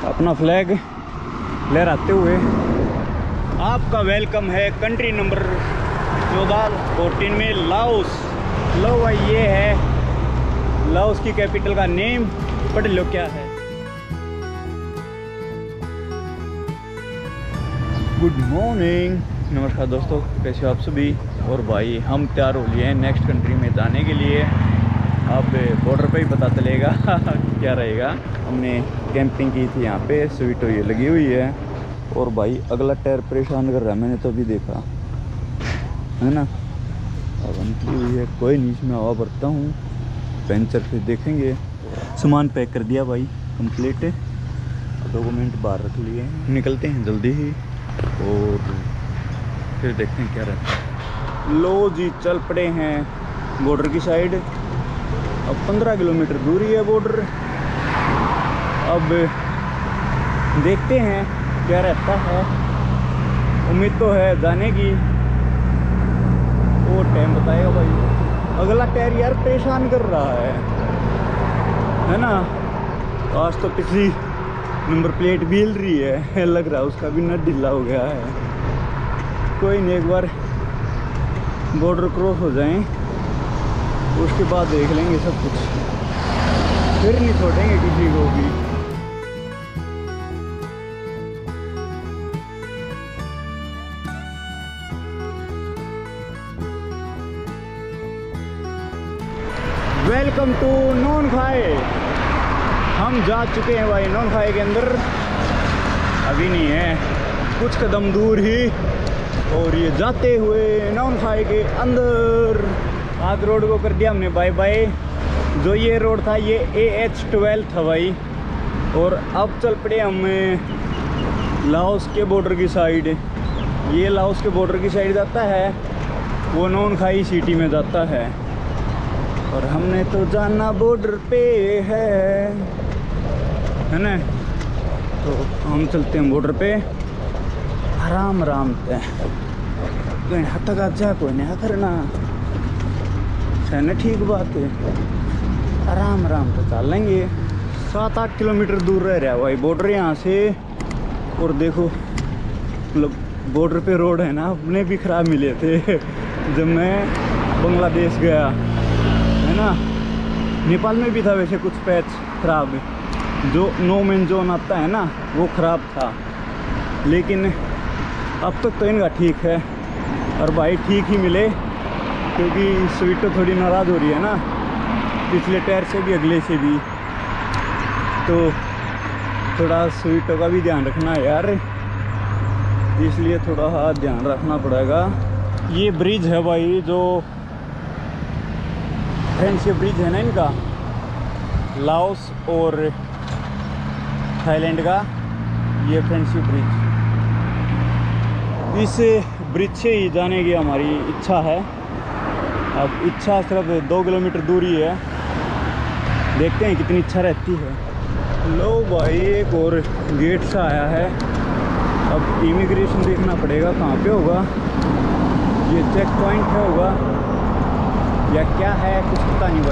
अपना फ्लैग लहराते हुए आपका वेलकम है कंट्री नंबर 14 में लाओस। लो भाई, ये है लाओस की कैपिटल का नेम। पढ़ लो क्या है। गुड मॉर्निंग, नमस्कार दोस्तों, कैसे हो आप सभी। और भाई हम तैयार हो लिए हैं नेक्स्ट कंट्री में जाने के लिए। अब बॉर्डर पे ही पता चलेगा क्या रहेगा। हमने कैंपिंग की थी यहाँ पे, स्वीटो ये लगी हुई है। और भाई अगला टायर परेशान कर रहा है, मैंने तो अभी देखा है ना। अब निकली हुई है, कोई नहीं, इसमें हवा भरता हूँ, पंचर फिर देखेंगे। सामान पैक कर दिया भाई कंप्लीट, डॉक्यूमेंट बाहर रख लिए, निकलते हैं जल्दी ही और फिर देखते हैं क्या रहता है। लो जी, चल पड़े हैं बॉर्डर की साइड। अब 15 किलोमीटर दूरी है बॉर्डर। अब देखते हैं क्या रहता है। उम्मीद तो है जाने की, वो टाइम बताएगा भाई। अगला टायर यार परेशान कर रहा है ना। आज तो पिछली नंबर प्लेट भी हिल रही है, लग रहा है उसका भी नट ढीला हो गया है। कोई नहीं, एक बार बॉर्डर क्रॉस हो जाएं उसके बाद देख लेंगे सब कुछ, फिर नहीं छोड़ेंगे किसी को भी। Welcome to Nong Khai. हम जा चुके हैं भाई नोनखाई के अंदर, अभी नहीं है, कुछ कदम दूर ही। और ये जाते हुए नोनखाई के अंदर आज रोड को कर दिया हमने बाय बाय। जो ये रोड था ये AH-12 था भाई। और अब चल पड़े हम लाओस के बॉर्डर की साइड। ये लाओस के बॉर्डर की साइड जाता है, वो नोनखाई सिटी में जाता है। और हमने तो जाना बॉर्डर पे है ना। तो हम चलते हैं बॉर्डर पे आराम आराम से। कोई हद तक जा, कोई नहीं करना है ना, ठीक बात है। आराम आराम से चल लेंगे। 7-8 किलोमीटर दूर रह रहा है भाई बॉर्डर यहाँ से। और देखो मतलब बॉर्डर पे रोड है ना, अपने भी ख़राब मिले थे जब मैं बांग्लादेश गया है ना। नेपाल में भी था वैसे कुछ पैच ख़राब, जो नो मैन जोन आता है ना वो ख़राब था, लेकिन अब तक तो इनका ठीक है। और भाई ठीक ही मिले, क्योंकि स्वीटो थोड़ी नाराज़ हो रही है ना, पिछले टायर से भी अगले से भी। तो थोड़ा स्वीटो का भी ध्यान रखना है यार, इसलिए थोड़ा हाँ ध्यान रखना पड़ेगा। ये ब्रिज है भाई, जो फ्रेंडशिप ब्रिज है ना इनका, लाओस और थाईलैंड का, ये फ्रेंडशिप ब्रिज। इस ब्रिज से ही जाने की हमारी इच्छा है। अब इच्छा सिर्फ 2 किलोमीटर दूरी है, देखते हैं कितनी इच्छा रहती है। लो भाई, एक और गेट सा आया है। अब इमिग्रेशन देखना पड़ेगा कहाँ पे होगा, ये चेक पॉइंट है होगा या क्या है, कुछ पता नहीं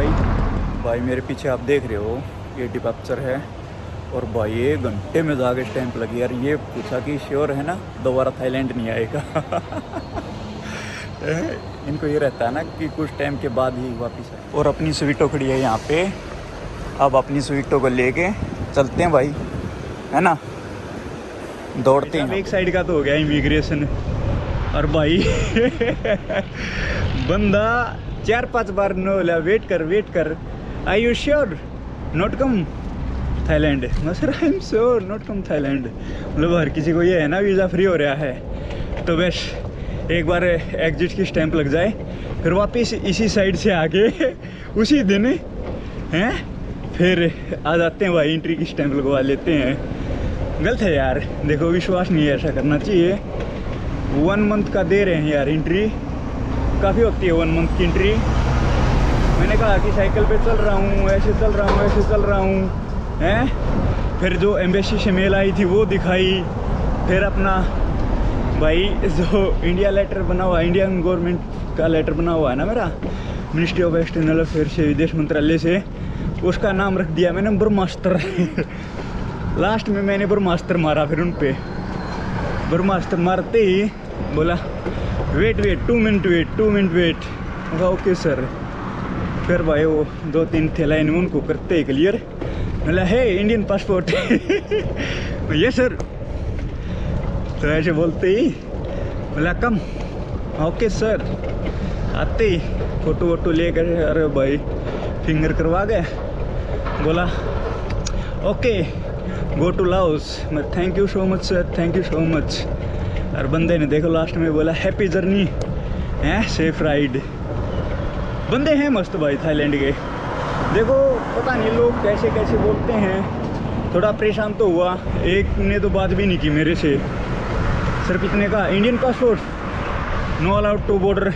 भाई मेरे पीछे आप देख रहे हो ये डिपार्चर है। और भाई 1 घंटे में जाके स्टैंप लगी यार। ये पूछा कि श्योर है ना दोबारा थाईलैंड नहीं आएगा इनको ये रहता है ना कि कुछ टाइम के बाद ही वापस आए। और अपनी स्वीटो खड़ी है यहाँ पे। अब अपनी स्वीटो को लेके चलते हैं भाई, है ना, दौड़ते हैं। एक साइड का तो हो गया इमिग्रेशन। और भाई बंदा 4-5 बार नो बोला, वेट कर, I you sure not come Thailand. मैं sir I am sure not come Thailand. मतलब हर किसी को ये है ना वीज़ा फ्री हो रहा है, तो बस एक बार एग्जिट की स्टैंप लग जाए, फिर वापस इसी साइड से आके उसी दिन हैं फिर आ जाते हैं भाई, एंट्री की स्टैंप लगवा लेते हैं। गलत है यार, देखो विश्वास नहीं है, ऐसा करना चाहिए। 1 मंथ का दे रहे हैं यार एंट्री, काफ़ी होती है 1 मंथ की एंट्री। मैंने कहा कि साइकिल पे चल रहा हूँ, ऐसे चल रहा हूँ हैं। फिर जो एम्बेसी से मेल आई थी वो दिखाई, फिर अपना भाई जो इंडिया लेटर बना हुआ, इंडियन गवर्नमेंट का लेटर बना हुआ है ना मेरा, मिनिस्ट्री ऑफ एक्सटर्नल अफेयर से, विदेश मंत्रालय से, उसका नाम रख दिया मैंने ब्रह्मास्त्र लास्ट में मैंने ब्रह्मास्त्र मारा, फिर उन पे ब्रह्मास्त्र मारते ही बोला wait 2 minute wait. Okay sir. फिर भाई वो 2-3 थे लाइन में, उनको करते ही क्लियर। बोला है इंडियन पासपोर्ट। ये सर। तो ऐसे बोलते ही बोला कम। Okay sir. आते ही फोटो वोटो लेकर अरे भाई फिंगर करवा गए। बोला ओके गो टू लाओस। मैं thank you so much sir, thank you so much. और बंदे ने देखो लास्ट में बोला हैप्पी जर्नी है, सेफ राइड। बंदे हैं मस्त भाई थाईलैंड के। देखो पता नहीं लोग कैसे कैसे बोलते हैं। थोड़ा परेशान तो हुआ, एक ने तो बात भी नहीं की मेरे से। सर कितने का? Indian passport, no allowed to border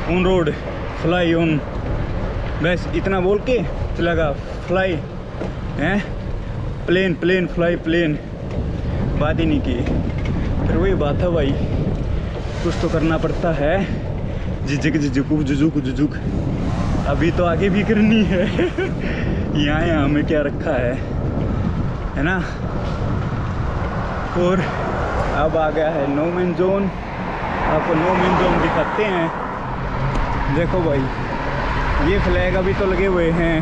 on road, fly on. बस इतना बोल के चला गया। फ्लाई हैं, प्लेन फ्लाई प्लेन, बात ही नहीं की। फिर वही बात है भाई, कुछ तो करना पड़ता है। झुझुक अभी तो आगे भी करनी है। यहाँ में क्या रखा है ना। और अब आ गया है नो मैन जोन। आपको नो मैन जोन दिखाते हैं। देखो भाई ये फ्लैग अभी तो लगे हुए हैं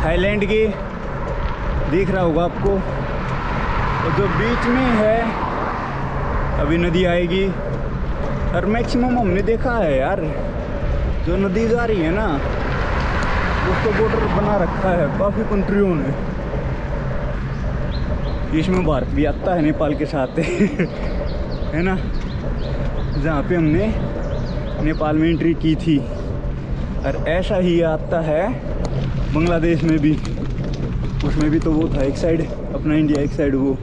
थाईलैंड के, दिख रहा होगा आपको। और जो बीच में है अभी नदी आएगी। और मैक्सिमम हमने देखा है यार, जो नदी जा रही है ना उसको बॉर्डर बना रखा है काफ़ी कंट्रियों ने। इसमें भारत भी आता है नेपाल के साथ। है ना, जहाँ पे हमने नेपाल में एंट्री की थी। और ऐसा ही आता है बांग्लादेश में भी। उसमें भी तो वो था एक साइड अपना इंडिया, एक साइड वो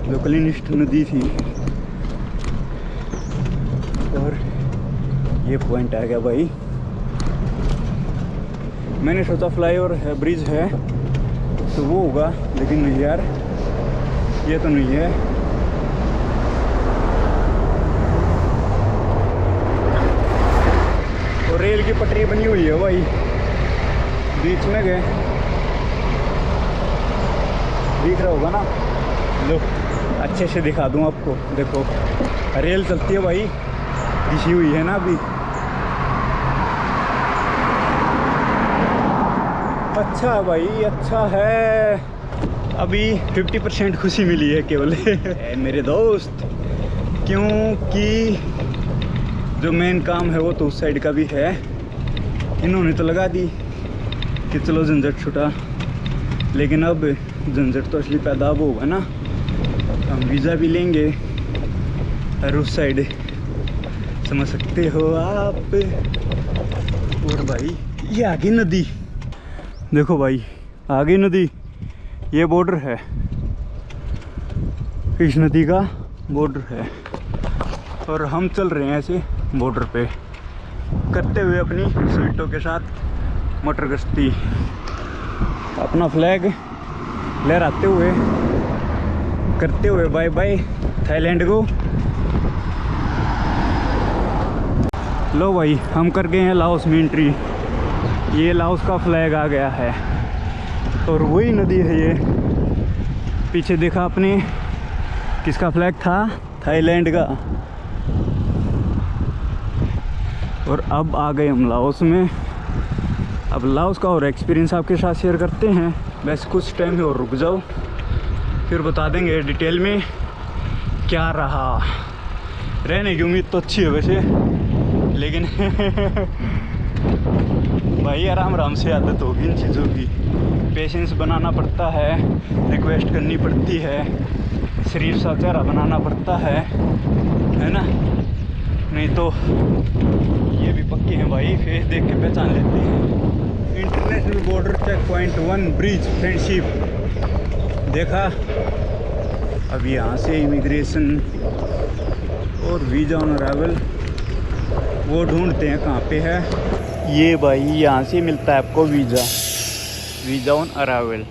जो कलिनिस्ट नदी थी। और ये पॉइंट आ गया भाई। मैंने सोचा फ्लाईओवर है, ब्रिज है तो वो होगा, लेकिन नहीं यार, ये तो नहीं है। और रेल की पटरी बनी हुई है भाई, बीच में गए, दिख रहा होगा ना। लो अच्छे से दिखा दूं आपको। देखो रेल चलती है भाई, दिखी हुई है ना अभी। अच्छा भाई अच्छा है। अभी 50% खुशी मिली है केवल। मेरे दोस्त, क्योंकि जो मेन काम है वो तो उस साइड का भी है। इन्होंने तो लगा दी कि चलो झंझट छुटा, लेकिन अब झंझट तो असली पैदा अब होगा ना। हम वीज़ा भी लेंगे और उस साइड समझ सकते हो आप। और भाई ये आगे नदी देखो भाई, आगे नदी, ये बॉर्डर है, इस नदी का बॉर्डर है। और हम चल रहे हैं ऐसे बॉर्डर पे करते हुए अपनी स्वीटों के साथ मोटर गश्ती, अपना फ्लैग लहराते हुए करते हुए बाय बाय थाईलैंड को। लो भाई हम कर गए हैं लाओस में एंट्री। ये लाओस का फ्लैग आ गया है और वही नदी है ये। पीछे देखा आपने किसका फ्लैग था? थाईलैंड का। और अब आ गए हम लाओस में। अब लाओस का और एक्सपीरियंस आपके साथ शेयर करते हैं। बस कुछ टाइम में और रुक जाओ, फिर बता देंगे डिटेल में क्या रहा। रहने की उम्मीद तो अच्छी है वैसे, लेकिन भाई आराम से आदत होगी इन चीज़ों की। पेशेंस बनाना पड़ता है, रिक्वेस्ट करनी पड़ती है, शरीफ सा चेहरा बनाना पड़ता है ना। नहीं तो ये भी पक्के हैं भाई, फेस देख के पहचान लेते हैं। International border check point 1 bridge friendship देखा। अब यहाँ से इमिग्रेशन और वीज़ा ऑन अराइवल वो ढूंढते हैं कहाँ पे है। ये भाई यहाँ से मिलता है आपको वीज़ा ऑन अराइवल।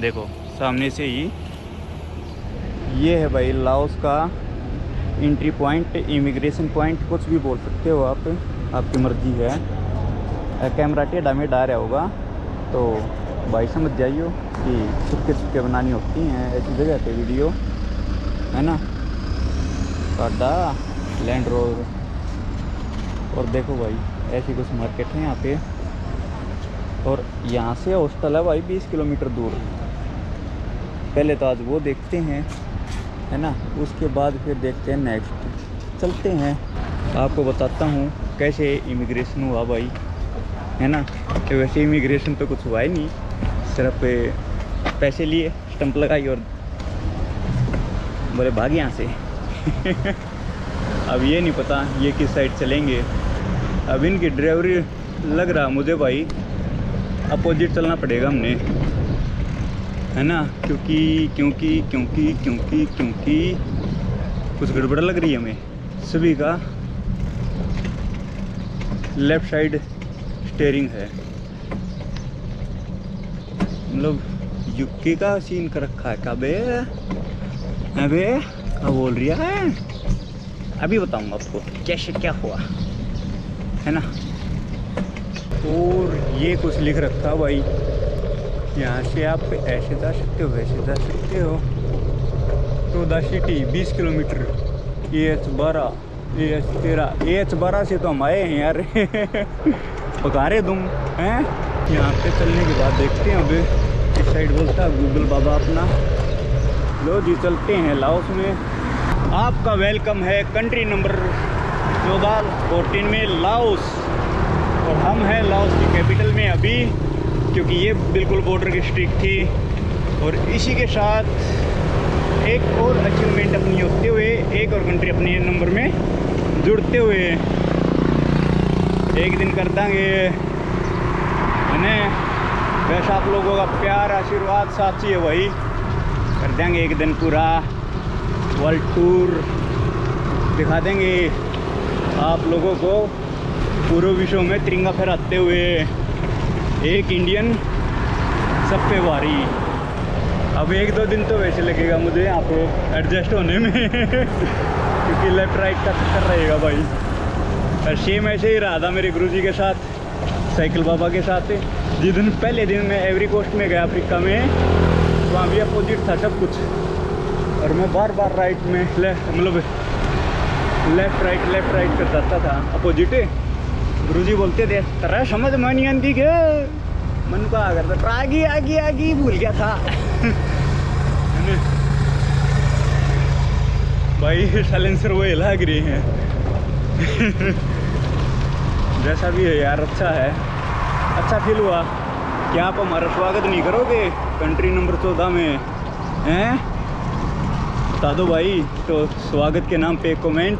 देखो सामने से ही ये है भाई लाओस का एंट्री पॉइंट, इमिग्रेशन पॉइंट, कुछ भी बोल सकते हो आप, आपकी मर्जी है। कैमरा टेढ़ा में डाल रहा होगा तो भाई समझ जाइयो। कि सुक्के सुक्के बनानी होती हैं ऐसी जगह पे वीडियो, है ना। साडा लैंड रोवर। और देखो भाई ऐसी कुछ मार्केट है यहाँ पे, और यहाँ से हॉस्टल है भाई 20 किलोमीटर दूर। पहले तो आज वो देखते हैं, है ना, उसके बाद फिर देखते हैं नेक्स्ट। चलते हैं, आपको बताता हूँ कैसे इमिग्रेशन हुआ भाई, है ना। तो वैसे इमिग्रेशन तो कुछ हुआ ही नहीं, सिर्फ पैसे लिए, स्टंप लगाई और बोले भाग यहाँ से। अब ये नहीं पता ये किस साइड चलेंगे। अब इनकी ड्राइवरी लग रहा मुझे भाई अपोजिट चलना पड़ेगा हमने, है ना, क्योंकि कुछ गड़बड़ लग रही है हमें सभी का। लेफ्ट साइड स्टीयरिंग है, मतलब यूके का सीन कर रखा है। कबे अबे क्या बोल रही है, अभी बताऊंगा आपको कैसे क्या हुआ, है ना। और ये कुछ लिख रखा भाई, यहाँ से आप ऐसे जा सकते हो, वैसे जा सकते हो। तो the city 20 kilometre, AH12, AH13, AH12 से तो हम आए हैं यार। पका रहे तुम हैं। यहाँ पे चलने के बाद देखते हैं, अभी इस साइड बोलता है गूगल बाबा अपना। लो जी चलते हैं लाओस में। आपका वेलकम है कंट्री नंबर 14 में लाओस, और हम हैं लाओस की कैपिटल में अभी, क्योंकि ये बिल्कुल बॉर्डर की स्ट्रिक्ट थी। और इसी के साथ एक और अचीवमेंट अपनी होते हुए, एक और कंट्री अपने नंबर में जुड़ते हुए एक दिन कर देंगे, है ना। वैसे आप लोगों का प्यार आशीर्वाद साथ चाहिए भाई, कर देंगे एक दिन पूरा वर्ल्ड टूर, दिखा देंगे आप लोगों को पूरे विश्व में तिरंगा फहराते हुए। एक इंडियन सब पे भारी। अब 1-2 दिन तो वैसे लगेगा मुझे यहाँ पे एडजस्ट होने में। क्योंकि लेफ्ट राइट का चक्कर रहेगा भाई। और सेम ऐसे ही रहा था मेरे गुरुजी के साथ, साइकिल बाबा के साथ। जिस दिन पहले दिन मैं एवरी कोस्ट में गया अफ्रीका में, वहाँ भी अपोजिट था सब कुछ, और मैं बार बार राइट में मतलब लेफ्ट राइट कर जाता था अपोजिट। गुरुजी बोलते थे तेरा समझ में नहीं आती के, मन को आ करता आगे भूल गया था। भाई साइलेंसर वो लग रही हैं। जैसा भी है यार, अच्छा है, अच्छा फील हुआ। क्या आप हमारा स्वागत नहीं करोगे कंट्री नंबर 14 में, हैं? बता दो भाई। तो स्वागत के नाम पे एक कमेंट,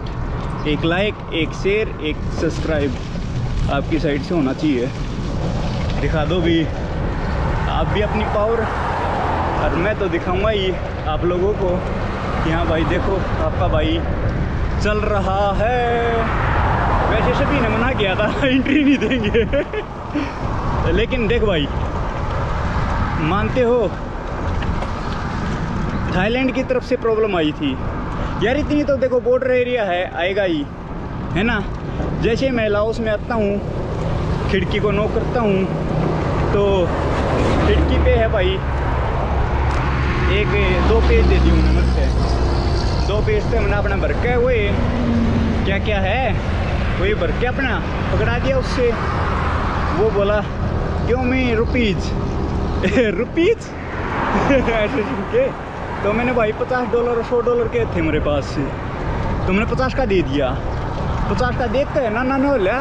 एक लाइक, एक शेयर, एक सब्सक्राइब आपकी साइड से होना चाहिए। दिखा दो भी आप भी अपनी पावर, और मैं तो दिखाऊंगा ही आप लोगों को कि हाँ भाई देखो आपका भाई चल रहा है। वैसे सभी ने मना किया था एंट्री नहीं देंगे। लेकिन देख भाई, मानते हो थाईलैंड की तरफ से प्रॉब्लम आई थी यार। इतनी तो देखो बॉर्डर एरिया है, आएगा ही, है ना। जैसे मैं लाओस में आता हूँ, खिड़की को नॉक करता हूँ, तो खिड़की पे है भाई 1-2 पेज दे दी उन्होंने मुझसे। 2 पेज पे मैंने अपना भर के हुए क्या क्या है वही भर के अपना पकड़ा दिया उससे। वो बोला क्यों मैं रुपीज़ रुपीज़ ऐसे सुन के। तो मैंने भाई $50 $100 के थे मेरे पास से, तो मैंने 50 का दे दिया। 50 का देखते हैं ना ला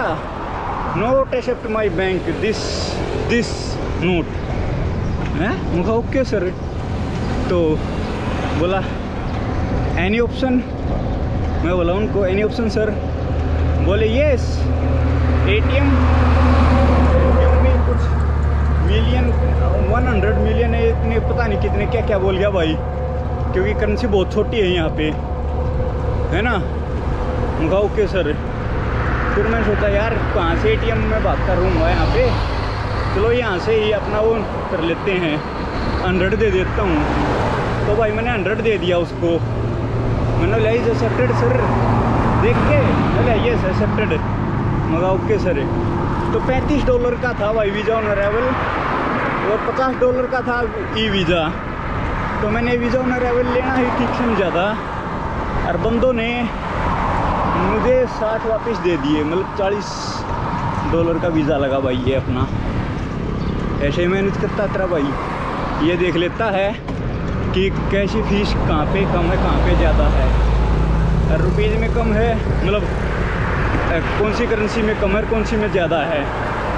note accept my bank this note है। मुझे ओके सर। तो बोला एनी ऑप्शन, मैं बोला उनको एनी ऑप्शन सर। बोले यस ATM में कुछ मिलियन 100 मिलियन है, इतने पता नहीं कितने क्या क्या बोल गया भाई, क्योंकि करेंसी बहुत छोटी है यहाँ पे, है ना। मुझे ओके सर। फिर मैंने सोचा यार कहाँ से ATM में बात कर रहूँगा यहाँ पे, चलो यहाँ से ही अपना वो कर लेते हैं, 100 दे देता हूँ। तो भाई मैंने 100 दे दिया उसको। मैंने बोला इज एक्सेप्टेड सर, देख के बोला यस एक्सेप्टेड। मगा ओके सर। तो $35 का था भाई वीज़ा ऑन अराइवल, और $50 का था ई वीज़ा। तो मैंने वीज़ा ऑन अराइवल लेना ही ठीक समझा था, और बंदों ने मुझे 60 वापस दे दिए, मतलब $40 का वीज़ा लगा भाई। ये अपना ऐसे ही मैनेज करता तेरा भाई, ये देख लेता है कि कैसी फीस कहाँ पे कम है कहाँ पे ज़्यादा है। और रुपीज़ में कम है, मतलब कौन सी करेंसी में कम है कौन सी में ज़्यादा है।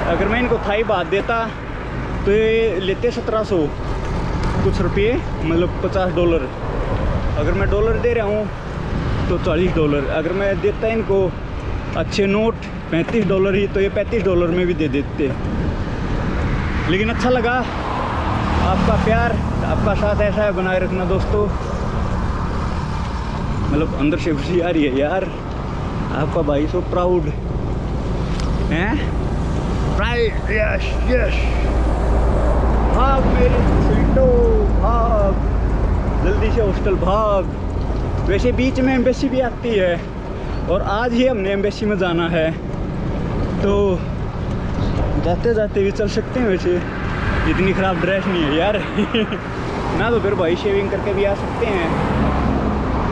अगर मैं इनको थाई बात देता तो ये लेते 1700 कुछ रुपये, मतलब $50। अगर मैं डॉलर दे रहा हूँ तो $40। अगर मैं देता इनको अच्छे नोट $35 ही, तो ये $35 में भी दे देते। लेकिन अच्छा लगा, आपका प्यार आपका साथ ऐसा है बनाए रखना दोस्तों। मतलब अंदर से खुशी आ रही है यार, आपका भाई सो प्राउड है। Pride, yes yes. भाग मेरी स्वीटो भाग, जल्दी से हॉस्टल भाग। वैसे बीच में एम्बेसी भी आती है, और आज ही हमने एम्बेसी में जाना है, तो जाते जाते भी चल सकते हैं। वैसे इतनी ख़राब ड्रेस नहीं है यार ना, तो फिर भाई शेविंग करके भी आ सकते हैं।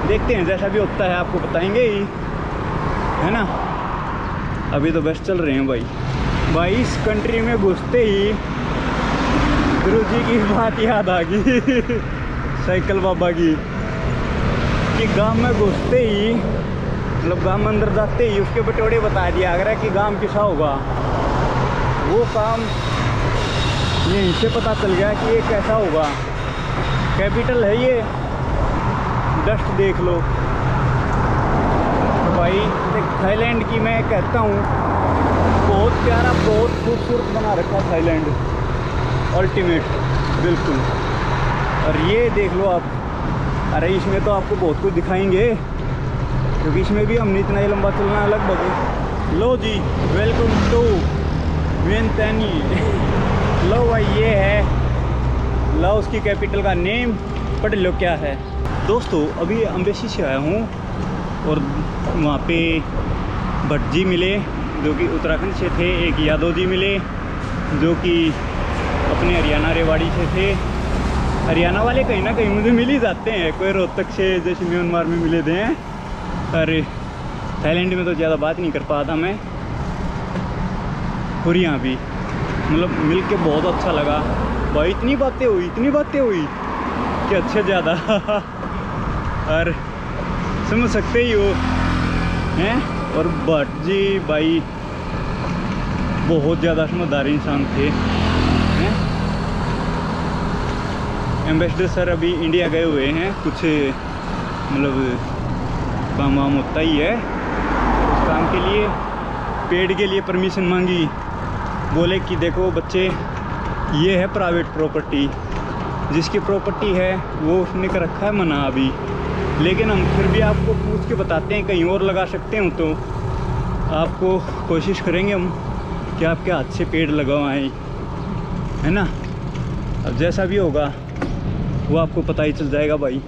देखते हैं जैसा भी होता है, आपको बताएंगे ही, है ना। अभी तो बस चल रहे हैं भाई। इस कंट्री में घुसते ही गुरुजी की बात याद आ गई साइकिल बाबा की, कि गांव में घुसते ही, मतलब गांव में अंदर जाते ही उसके बटोरे बता दिया अगर कि गांव किसा होगा। वो काम यहीं से पता चल गया कि ये कैसा होगा। कैपिटल है ये, डस्ट देख लो। तो भाई थाईलैंड की मैं कहता हूँ बहुत प्यारा, बहुत खूबसूरत बना रखा थाईलैंड, अल्टीमेट बिल्कुल। और ये देख लो आप, अरे इसमें तो आपको बहुत कुछ दिखाएंगे, क्योंकि इसमें भी हमने इतना ही लंबा चलना है लगभग। लो जी, वेलकम टू वियंतियानी। लो भाई, ये है लाओस की कैपिटल का नेम, पढ़ लो क्या है। दोस्तों अभी एम्बेसी से आया हूँ, और वहाँ पे भट्ट जी मिले जो कि उत्तराखंड से थे, एक यादव जी मिले जो कि अपने हरियाणा रेवाड़ी से थे। हरियाणा वाले कहीं ना कहीं मुझे मिल ही जाते हैं, कोई रोहतक से, जैसे म्यांमार में मिले थे। और थाईलैंड में तो ज़्यादा बात नहीं कर पाया था मैं, और यहाँ भी मतलब मिल के बहुत अच्छा लगा भाई। इतनी बातें हुई कि अच्छे ज़्यादा और समझ सकते ही हो हैं। और भट्ट जी भाई बहुत ज़्यादा समझदार इंसान थे हैं। एम्बेसडर सर अभी इंडिया गए हुए हैं, कुछ मतलब काम वाम होता ही है, उस काम के लिए पेड़ के लिए परमिशन मांगी। बोले कि देखो बच्चे, ये है प्राइवेट प्रॉपर्टी, जिसकी प्रॉपर्टी है वो उसने कर रखा है मना अभी, लेकिन हम फिर भी आपको पूछ के बताते हैं, कहीं और लगा सकते हो तो आपको कोशिश करेंगे हम कि आपके हाथ से पेड़ लगवाएं, है ना। अब जैसा भी होगा वो आपको पता ही चल जाएगा भाई,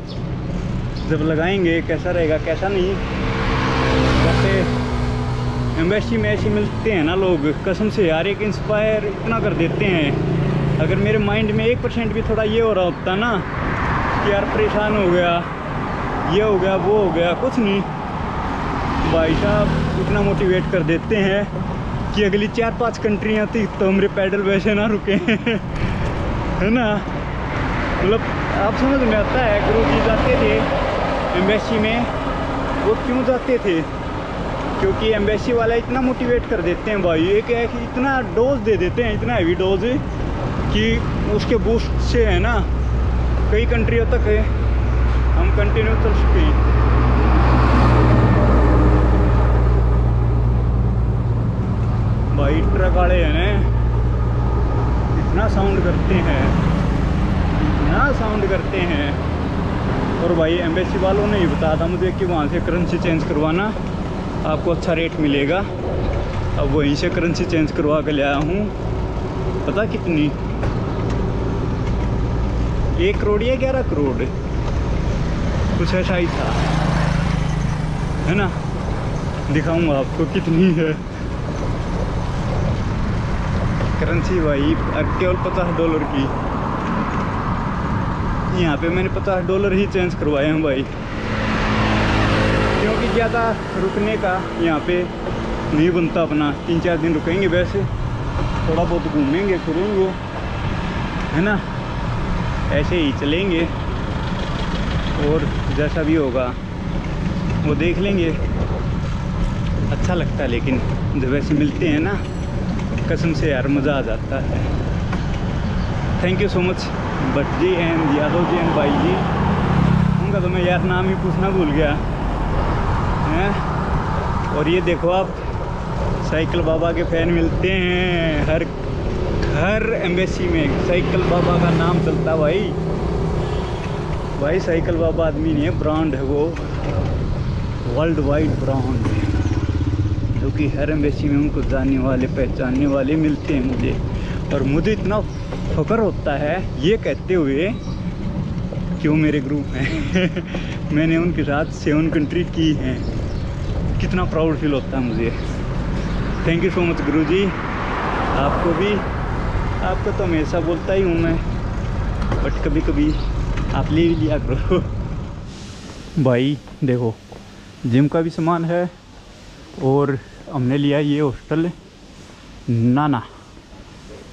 जब लगाएंगे कैसा रहेगा कैसा नहीं। वैसे एम्बेसी में ऐसे मिलते हैं ना लोग, कसम से यार, एक इंस्पायर इतना कर देते हैं। अगर मेरे माइंड में 1% भी थोड़ा ये हो रहा होता ना कि यार परेशान हो गया, ये हो गया वो हो गया, कुछ नहीं, भाई साहब इतना मोटिवेट कर देते हैं कि अगली 4-5 कंट्रियाँ थी तो हमारे पैडल वैसे ना रुके है ना। मतलब आप समझ में आता है, गुरु जी जाते थे एम्बेसी में, वो क्यों जाते थे? क्योंकि एम्बेसी वाला इतना मोटिवेट कर देते हैं भाई, एक है कि इतना डोज दे देते हैं, इतना हैवी डोज कि उसके बूस्ट से है ना कई कंट्रियों तक है हम कंटिन्यू चल सकते हैं। भाई ट्रक वाले हैं ना, इतना साउंड करते हैं, इतना साउंड करते हैं। और भाई एम्बेसी वालों ने ही बताया था मुझे कि वहाँ से करेंसी चेंज करवाना, आपको अच्छा रेट मिलेगा। अब वहीं से करेंसी चेंज करवा के ले आया हूँ, पता कितनी, 1 करोड़ या 11 करोड़ कुछ ऐसा ही था, है ना। दिखाऊंगा आपको कितनी है। करेंसी भाई केवल $50 की। यहाँ पे मैंने $50 ही चेंज करवाए हैं भाई, क्योंकि ज़्यादा रुकने का यहाँ पे नहीं बनता अपना। 3-4 दिन रुकेंगे, वैसे थोड़ा बहुत घूमेंगे फिरेंगे, है ना, ऐसे ही चलेंगे और जैसा भी होगा वो देख लेंगे। अच्छा लगता है, लेकिन जब ऐसे मिलते हैं ना, कसम से यार मज़ा आ जाता है। Thank you so much Bhatt ji and Yadav ji and भाई जी। उनका तो मैं यार नाम ही पूछना भूल गया हैं। और ये देखो आप, साइकिल बाबा के फैन मिलते हैं हर एम्बेसी में। साइकिल बाबा का नाम चलता भाई साइकिल बाबा आदमी नहीं है, ब्रांड है वो, वर्ल्ड वाइड ब्रांड, जो कि हर एम्बेसी में उनको जानने वाले पहचानने वाले मिलते हैं मुझे। और मुझे इतना फख्र होता है ये कहते हुए कि वो मेरे ग्रुप हैं। मैंने उनके साथ 7 कंट्री की हैं। कितना प्राउड फील होता है मुझे। थैंक यू सो मच गुरुजी, आपको भी। आपको तो हमेशा बोलता ही हूँ मैं, बट कभी कभी आप ले लिया करो। भाई देखो, जिम का भी सामान है और हमने लिया ये hostel Nana.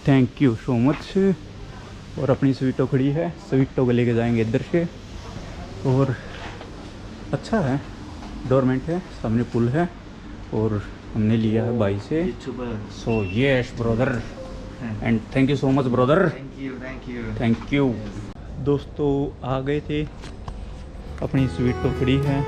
Thank you so much. और अपनी स्वीटो खड़ी है, स्वीटो को लेके जाएंगे इधर से। और अच्छा है, डोरमेंट है, सामने पुल है और हमने लिया है भाई से। So yes brother, and thank you so much brother. Thank you. दोस्तों आ गए थे, अपनी स्वीटो खड़ी है।